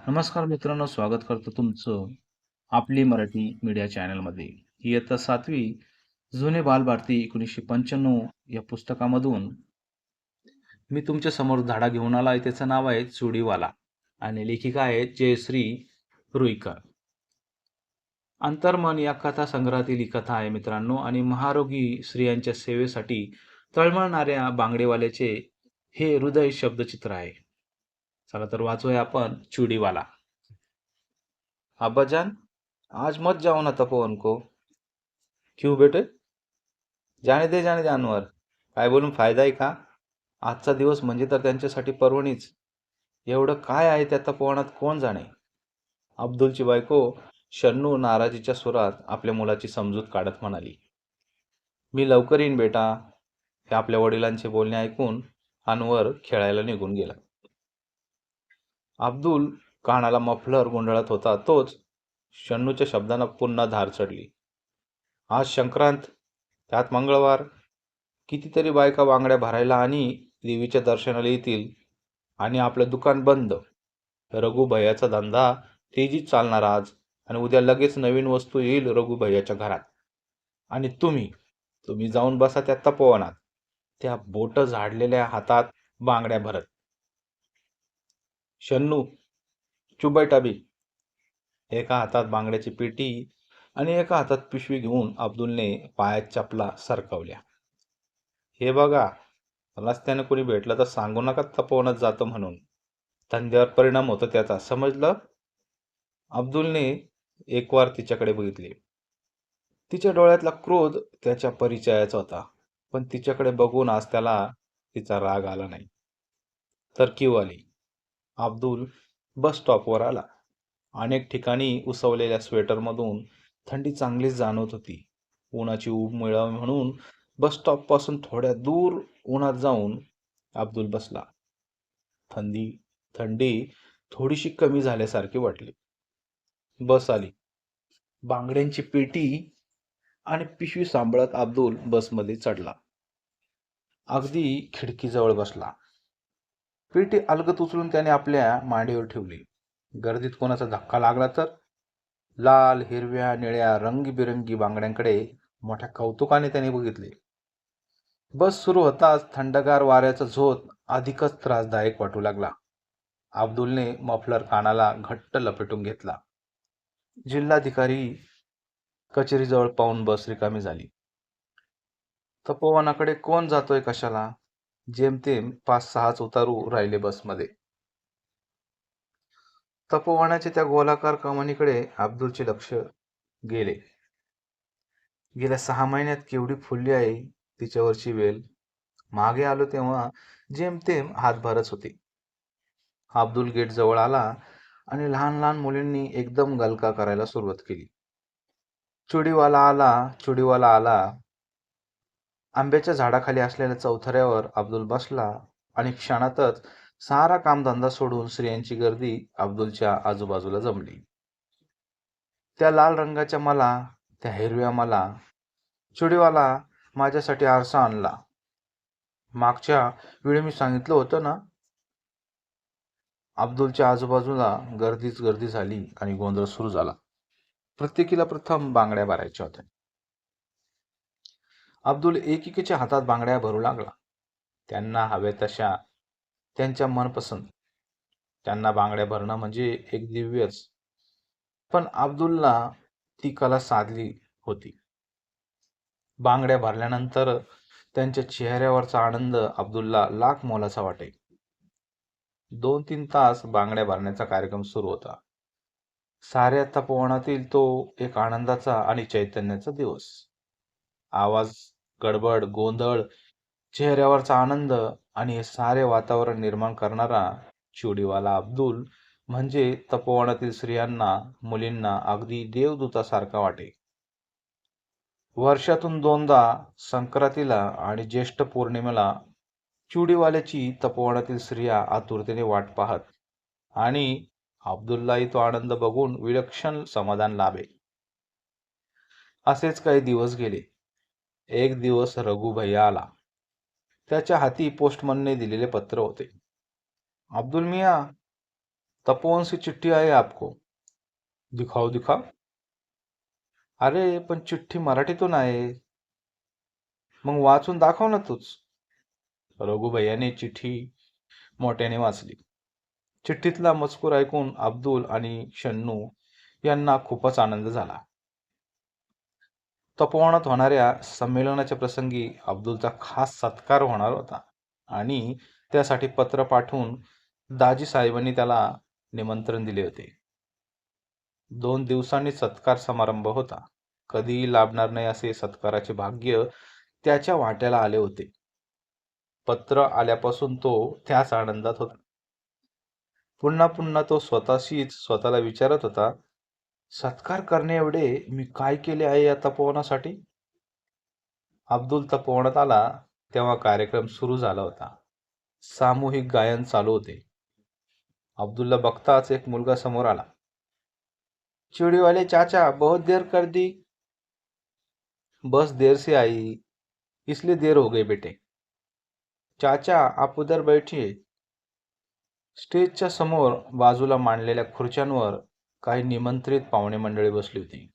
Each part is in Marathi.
नमस्कार मित्रांनो, स्वागत करतो तुमचं आपली मराठी मीडिया चॅनलमध्ये. इयत्ता 7वी जुने बालभारती 1995 या पुस्तकामधून मी तुमच्या समोर धडा घेऊन आला आहे. त्याचं नाव आहे चुडीवाला आणि लेखिका आहेत जयश्री रुईकर. अंतर्मन या कथा संग्रहातील ही कथा आहे मित्रांनो, आणि महारोगी स्त्रियांच्या सेवेसाठी तळमळणाऱ्या बांगडेवाल्याचे हे हृदय शब्दचित्र आहे. चला तर वाचूया आपण चुडीवाला. अब्बाजान, आज मत जाओ ना तपोवन को. क्यों बेटे? जाणे दे जानवर. काय बोलून फायदा आहे का? आजचा दिवस म्हणजे तर त्यांच्यासाठी पर्वणीच. एवढं काय आहे त्या तपोवनात कोण जाणे. अब्दुलची बायको शन्नू नाराजीच्या सुरात आपल्या मुलाची समजूत काढत म्हणाली. मी लवकर येईन बेटा. हे आपल्या वडिलांचे बोलणे ऐकून अनवर खेळायला निघून गेला. अब्दुल कानाला मफलर गुंडाळत होता तोच शन्नूच्या शब्दांना पुन्हा धार चढली. आज संक्रांत, त्यात मंगळवार. कितीतरी बायका बांगड्या भरायला आणि देवीच्या दर्शनाला येतील आणि आपलं दुकान बंद. रघुभैयाचा धंदा तेजीत चालणार आज, आणि उद्या लगेच नवीन वस्तू येईल रघुभैयाच्या घरात. आणि तुम्ही जाऊन बसा त्या तपोवनात, त्या बोट झाडलेल्या हातात बांगड्या भरत. शन्नू, चुप बैठा बी. एका हातात बांगड्याची पेटी आणि एका हातात पिशवी घेऊन अब्दुलने पायात चपला सरकवल्या. हे बघा, रस्त्याने कोणी भेटलं तर सांगू नका तपोवनात जातो म्हणून. धंद्यावर परिणाम होतो त्याचा, समजलं? अब्दुलने एकवार तिच्याकडे बघितले. तिच्या डोळ्यातला क्रोध त्याच्या परिचयाचा होता, पण तिच्याकडे बघून आज त्याला तिचा राग आला नाही, तर कीव आली. अब्दुल बस स्टॉपवर आला. अनेक ठिकाणी उसवलेल्या स्वेटरमधून थंडी चांगलीच जाणवत होती. उन्हाची ऊब मिळावी म्हणून बस स्टॉप पासून थोड्या दूर उन्हात जाऊन अब्दुल बसला. थंडी थोडीशी कमी झाल्यासारखी वाटली. बस आली. बांगड्यांची पेटी आणि पिशवी सांभाळत अब्दुल बसमध्ये चढला. अगदी खिडकीजवळ बसला. पेटी अलगद उचलून त्याने आपल्या मांडीवर ठेवली. गर्दीत कोणाचा धक्का लागला तर? लाल, हिरव्या, निळ्या रंगीबिरंगी बांगड्यांकडे मोठ्या कौतुकाने त्याने बघितले. बस सुरू होताच थंडगार वाऱ्याचा झोत अधिकच त्रासदायक वाटू लागला. अब्दुलने मफलर कानाला घट्ट लपेटून घेतला. जिल्हाधिकारी कचेरीजवळ पाहून बस रिकामी झाली. तपोवनाकडे कोण जातोय कशाला? जेमतेम 5-6च उतारू राहिले बसमध्ये. तपोवनाच्या त्या गोलाकार कमानीकडे अब्दुलचे लक्ष गेले. गेल्या 6 महिन्यात केवढी फुलली आहे तिच्यावरची वेल. मागे आलो तेव्हा जेमतेम हातभारच होती. अब्दुल गेट जवळ आला आणि लहान लहान मुलींनी एकदम गलका करायला सुरुवात केली. चुडीवाला आला, चुडीवाला आला. आंब्याच्या झाडाखाली असलेल्या चौथऱ्यावर अब्दुल बसला आणि क्षणातच सारा कामधंदा सोडून स्त्रियांची गर्दी अब्दुलच्या आजूबाजूला जमली. त्या लाल रंगाच्या मला, त्या हिरव्या मला. चुडीवाला, माझ्यासाठी आरसा आणला. मागच्या वेळी मी सांगितलं होतं ना. अब्दुलच्या आजूबाजूला गर्दीच गर्दी झाली आणि गोंधळ सुरू झाला. प्रत्येकीला प्रथम बांगड्या भरायच्या होत्या. अब्दुल एकेकीच्या हातात बांगड्या भरू लागला. त्यांना हव्या तशा, त्यांच्या मनपसंत. त्यांना बांगड्या भरणं म्हणजे एक दिव्यच. पण अब्दुलला ती कला साधली होती. बांगड्या भरल्यानंतर त्यांच्या चेहऱ्यावरचा आनंद अब्दुलला लाख मोलाचा वाटे. 2-3 तास बांगड्या भरण्याचा कार्यक्रम सुरू होता. साऱ्या तपोवनातील तो एक आनंदाचा आणि चैतन्याचा दिवस. आवाज, गडबड, गोंधळ, चेहऱ्यावरचा आनंद आणि हे सारे वातावरण निर्माण करणारा चुडीवाला अब्दुल म्हणजे तपोवनातील स्त्रियांना, मुलींना अगदी देवदूतासारखा वाटे. वर्षातून 2दा, संक्रांतीला आणि ज्येष्ठ पौर्णिमेला, चुडीवाल्याची तपोवनातील स्त्रिया आतुरतेने वाट पाहत, आणि अब्दुललाही तो आनंद बघून विलक्षण समाधान लाभे. असेच काही दिवस गेले. एक दिवस रघुभैया आला. त्याच्या हाती पोस्टमनने दिलेले पत्र होते. अब्दुल मिया, तपोवन से चिट्ठी आहे आपको. दिखाओ दिखाओ. अरे पण चिठ्ठी मराठीतून आहे. मग वाचून दाखव ना तूच. रघुभैयाने चिठ्ठी मोठ्याने वाचली. चिठ्ठीतला मजकूर ऐकून अब्दुल आणि शन्नू यांना खूपच आनंद झाला. तपोवनात होणाऱ्या संमेलनाच्या प्रसंगी अब्दुलचा खास सत्कार होणार होता आणि त्यासाठी पत्र पाठवून दाजी साहेबांनी त्याला निमंत्रण दिले होते. 2 दिवसांनी सत्कार समारंभ होता. कधीही लाभणार नाही असे सत्काराचे भाग्य त्याच्या वाट्याला आले होते. पत्र आल्यापासून तो त्याच आनंदात होता. पुन्हा पुन्हा तो स्वतःला विचारत होता, सत्कार करणे एवढे मी काय केले आहे या तपोवनासाठी. अब्दुल तपोवनात आला तेव्हा कार्यक्रम सुरू झाला होता. सामूहिक गायन चालू होते. अब्दुलला बघताच एक मुलगा समोर आला. चिड़ी वाले चाचा, बहुत देर कर दी. बस देर से आई, इसलिए देर हो गई बेटे. चाचा आप उधर बैठिए. स्टेजच्या समोर बाजूला मांडलेल्या खुर्च्यांवर काही निमंत्रित पाहुणे मंडळी बसली होती.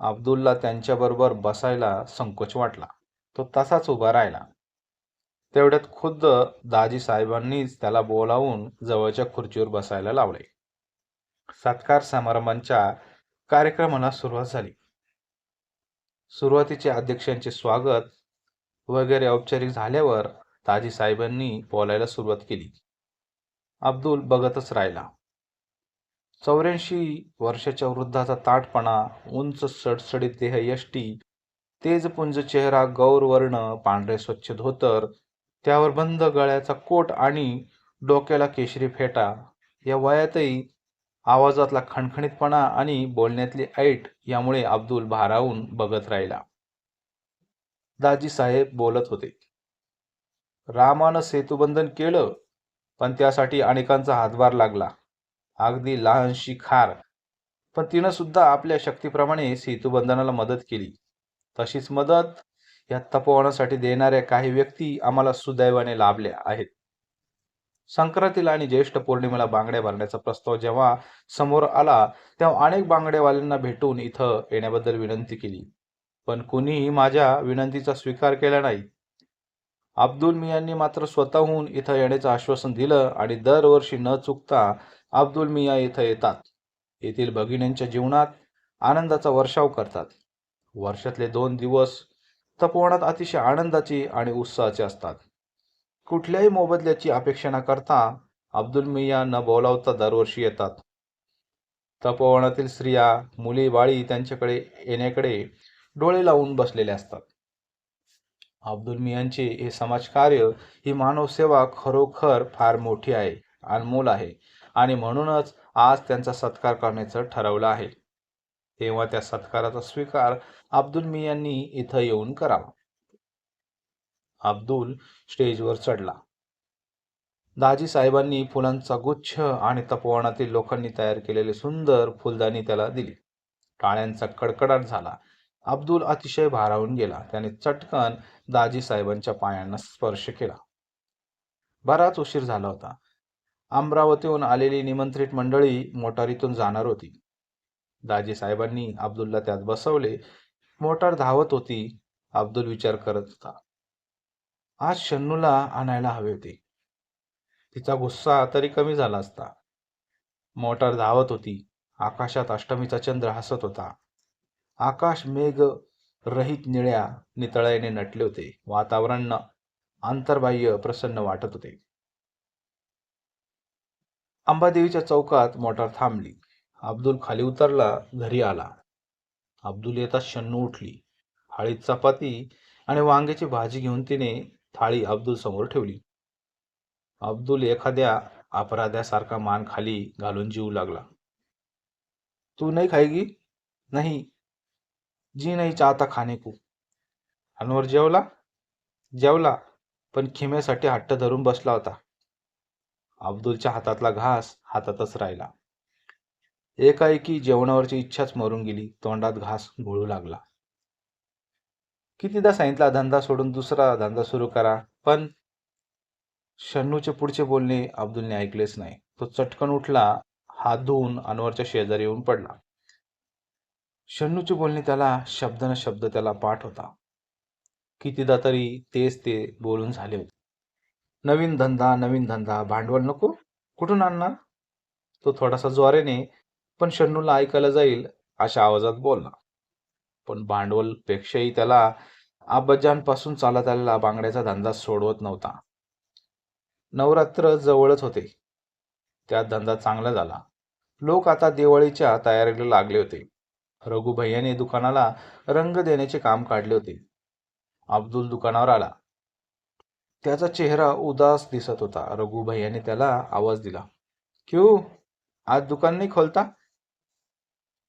अब्दुलला त्यांच्याबरोबर बसायला संकोच वाटला. तो तसाच उभा राहिला. तेवढ्यात खुद्द दाजी साहेबांनीच त्याला बोलावून जवळच्या खुर्चीवर बसायला लावले. सत्कार समारंभाच्या कार्यक्रमाला सुरुवात झाली. सुरुवातीचे अध्यक्षांचे स्वागत वगैरे औपचारिक झाल्यावर दाजी साहेबांनी बोलायला सुरुवात केली. अब्दुल बघतच राहिला. 84 वर्षाच्या वृद्धाचा ताठपणा, उंच सडसडीत देहयष्टी, तेजपुंज चेहरा, गौरवर्ण पांढरे स्वच्छ धोतर, त्यावर बंद गळ्याचा कोट आणि डोक्याला केशरी फेटा, या वयातही आवाजातला खणखणीतपणा आणि बोलण्यातली ऐट यामुळे अब्दुल भारावून बघत राहिला. दाजी साहेब बोलत होते. रामानं सेतुबंधन केलं, पण त्यासाठी अनेकांचा हातभार लागला. अगदी लहानशी खार, पण तिनं सुद्धा आपल्या शक्तीप्रमाणे सेतुबंधनाला मदत केली. तशीच मदत या तपोवनासाठी देणाऱ्या काही व्यक्ती आम्हाला सुदैवाने लाभल्या आहेत. संक्रांतीला आणि ज्येष्ठ पौर्णिमेला बांगड्या भरण्याचा प्रस्ताव जेव्हा समोर आला तेव्हा अनेक बांगडेवाल्यांना भेटून इथं येण्याबद्दल विनंती केली, पण कुणीही माझ्या विनंतीचा स्वीकार केला नाही. अब्दुल मियांनी मात्र स्वतःहून इथं येण्याचं आश्वासन दिलं आणि दरवर्षी न चुकता अब्दुल मियां इथं येतात. येथील भगिनींच्या जीवनात आनंदाचा वर्षाव करतात. वर्षातले 2 दिवस तपोवनात अतिशय आनंदाचे आणि उत्साहाचे असतात. कुठल्याही मोबदल्याची अपेक्षा न करता अब्दुल मियां न बोलावता दरवर्षी येतात. तपोवनातील स्त्रिया, मुली बाळी त्यांच्याकडे येण्याकडे डोळे लावून बसलेले असतात. अब्दुल मियांचे हे समाजकार्य, ही मानवसेवा खरोखर फार मोठी आहे, अनमोल आहे आणि म्हणूनच आज त्यांचा सत्कार करण्याचं ठरवलं आहे. तेव्हा त्या सत्काराचा स्वीकार अब्दुल मियांनी इथं येऊन करावा. अब्दुल स्टेजवर चढला. दाजी साहेबांनी फुलांचा गुच्छ आणि तपोवनातील लोकांनी तयार केलेले सुंदर फुलदाणी त्याला दिली. टाळ्यांचा कडकडाट झाला. अब्दुल अतिशय भारावून गेला. त्याने चटकन दाजी साहेबांच्या पायांना स्पर्श केला. बराच उशीर झाला होता. अमरावतीहून आलेली निमंत्रित मंडळी मोटारीतून जाणार होती. दाजी साहेबांनी अब्दुलला त्यात बसवले. मोटार धावत होती. अब्दुल विचार करत होता, आज शन्नूला आणायला हवे होते. तिचा गुस्सा तरी कमी झाला असता. मोटार धावत होती. आकाशात अष्टमीचा चंद्र हसत होता. आकाश मेघ रहित निळ्या नितळाने नटले होते. वातावरण अंतर्बाह्य प्रसन्न वाटत होते. अंबादेवीच्या चौकात मोटार थांबली. अब्दुल खाली उतरला, घरी आला. अब्दुल येताच शन्नू उठली. थाळीत चपाती आणि वांग्याची भाजी घेऊन तिने थाळी अब्दुल समोर ठेवली. अब्दुल एखाद्या अपराध्यासारखा मान खाली घालून जीव लागला. तू नहीं खाएगी? नहीं, जी नहीं चाहता खाने को. अनवर जेवला? जेवला, पण खिम्यासाठी हट्ट धरून बसला होता. अब्दुलच्या हातातला घास हातातच राहिला. एकाएकी जेवणावरची इच्छाच मरून गेली. तोंडात घास घोळू लागला. कितीदा सांगितला धंदा सोडून दुसरा धंदा सुरू करा, पण शन्नूचे पुढचे बोलणे अब्दुलने ऐकलेच नाही. तो चटकन उठला, हात धुवून अनवरच्या शेजारी येऊन पडला. शन्नूची बोलणी त्याला शब्द न शब्द त्याला पाठ होता. कितीदा तरी तेच ते बोलून झाले होते. नवीन धंदा, भांडवल नको? कुठून आणणार? तो थोडासा ज्वारेने पण शन्नूला ऐकायला जाईल अशा आवाजात बोलला. पण भांडवलपेक्षाही त्याला आबाजांपासून चालत आलेला बांगड्याचा धंदा सोडवत नव्हता. नवरात्र जवळच होते. त्यात धंदा चांगला झाला. लोक आता दिवाळीच्या तयारीला लागले होते. रघुभैयाने दुकानाला रंग देण्याचे काम काढले होते. अब्दुल दुकानावर आला. त्याचा चेहरा उदास दिसत होता. रघुभैयाने त्याला आवाज दिला, क्यू, आज दुकान नाही खोलता?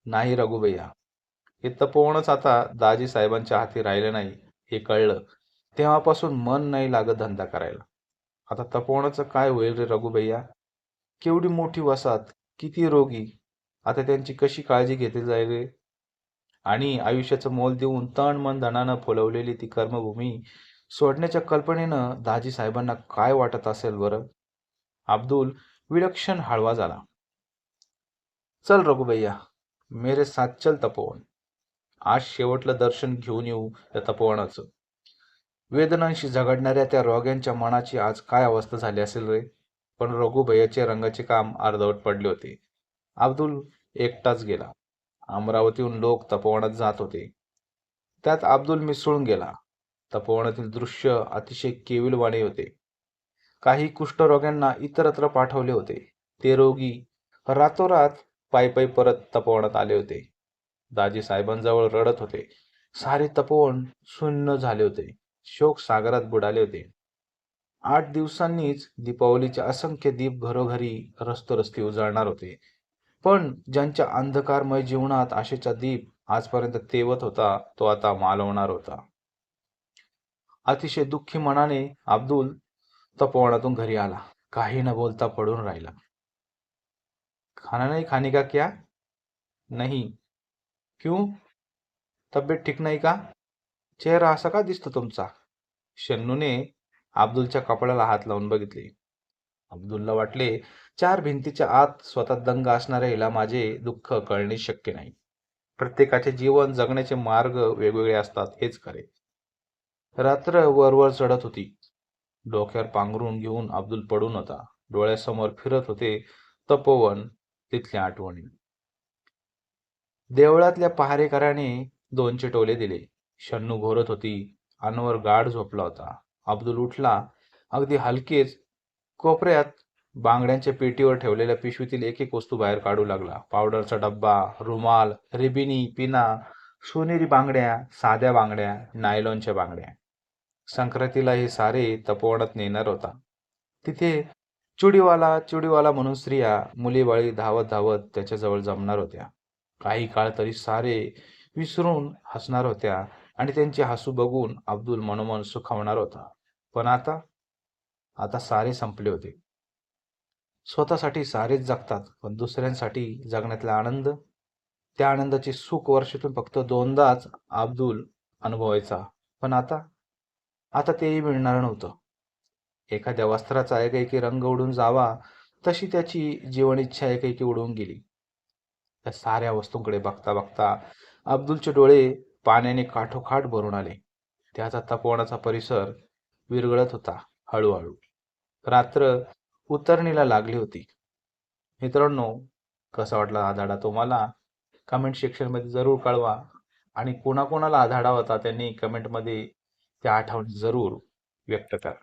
नाही रघुभैया, हे तपोवनच आता दाजी साहेबांच्या हाती राहिले नाही हे कळलं तेव्हापासून मन नाही लागत धंदा करायला. आता तपोवनाचं काय होईल रे रघुभैया? केवढी मोठी वसाहत, किती रोगी, आता त्यांची कशी काळजी घेतली जाईल रे? आणि आयुष्याचं मोल देऊन तन मन धनानं फुलवलेली ती कर्मभूमी सोडण्याच्या कल्पनेनं दाजी साहेबांना काय वाटत असेल बरं? अब्दुल विलक्षण हळवा झाला. चल रघुभैया, मेरे साथ चल तपोवन. आज शेवटलं दर्शन घेऊन येऊ त्या तपोवनाचं. वेदनांशी झगडणाऱ्या त्या रोग्यांच्या मनाची आज काय अवस्था झाली असेल रे? पण रघुभैयाचे रंगाचे काम अर्धवट पडले होते. अब्दुल एकटाच गेला. अमरावतीहून लोक तपोवनात जात होते. त्यात अब्दुल मिसळून गेला. तपोवनातील दृश्य अतिशय केविलवाणे होते. काही कुष्ठरोग्यांना इतरत्र पाठवले होते. ते रोगी रातोरात पायी परत तपोवनात आले होते. दाजी साहेबांजवळ रडत होते. सारे तपोवन शून्य झाले होते. शोक सागरात बुडाले होते. 8 दिवसांनीच दीपावलीचे असंख्य दीप घरोघरी रस्तोरस्ती उजळणार होते. पण ज्यांच्या अंधकारमय जीवनात आशेचा दीप आजपर्यंत तेवत होता, तो आता मालवणार होता. अतिशय दुःखी मनाने अब्दुल तपोवनातून घरी आला. काही न बोलता पडून राहिला. खाना नहीं खाने का क्या? नहीं. क्यों? तब्येत ठीक नाही का? चेहरा असा का दिसतो तुमचा? शन्नूने अब्दुलच्या कपड्याला हात लावून बघितले. अब्दुलला वाटले, 4 भिंतीच्या आत स्वतः दंग असणाऱ्या हिला माझे दुःख कळणे शक्य नाही. प्रत्येकाचे जीवन जगण्याचे मार्ग वेगवेगळे असतात हेच खरे. रात्र वरवर चढत होती. डोक्यावर पांघरून घेऊन अब्दुल पडून होता. डोळ्यासमोर फिरत होते तपोवन, तिथल्या आठवणी. देवळातल्या पहारेकराने 2 टोले दिले. शन्नू घोरत होती. अनवर गाढ झोपला होता. अब्दुल उठला. अगदी हलकेच कोपऱ्यात बांगड्यांच्या पेटीवर ठेवलेल्या पिशवीतील एक एक वस्तू बाहेर काढू लागला. पावडरचा डब्बा, रुमाल, रिबिनी, पिना, सोनेरी बांगड्या, साध्या बांगड्या, नायलॉनच्या बांगड्या. संक्रांतीला हे सारे तपोवनात नेणार होता. तिथे चुडीवाला म्हणून स्त्रिया, मुलीबाळी धावत धावत त्याच्याजवळ जमणार होत्या. काही काळ तरी सारे विसरून हसणार होत्या आणि त्यांचे हसू बघून अब्दुल मनोमन सुखावणार होता. पण आता सारे संपले होते. स्वतःसाठी सारेच जगतात, पण दुसऱ्यांसाठी जगण्यातला आनंद, त्या आनंदाचे सुख वर्षातून फक्त 2दाच अब्दुल अनुभवायचा. पण आता तेही मिळणार नव्हतं. एखाद्या वस्त्राचा एकाएकी रंग उडून जावा तशी त्याची जीवनिच्छा एकाएकी उडून गेली. त्या साऱ्या वस्तूंकडे बघता बघता अब्दुलचे डोळे पाण्याने काठोकाठ भरून आले. त्याचा तपोवनाचा परिसर विरघळत होता हळूहळू. रात्र उतरणीला लागली होती. मित्रांनो, कसा वाटला हा धडा तुम्हाला? कमेंट सेक्शनमध्ये जरूर कळवा. आणि कोणाकोणाला हा धडा होता त्यांनी कमेंटमध्ये त्या आठवणी जरूर व्यक्त करा.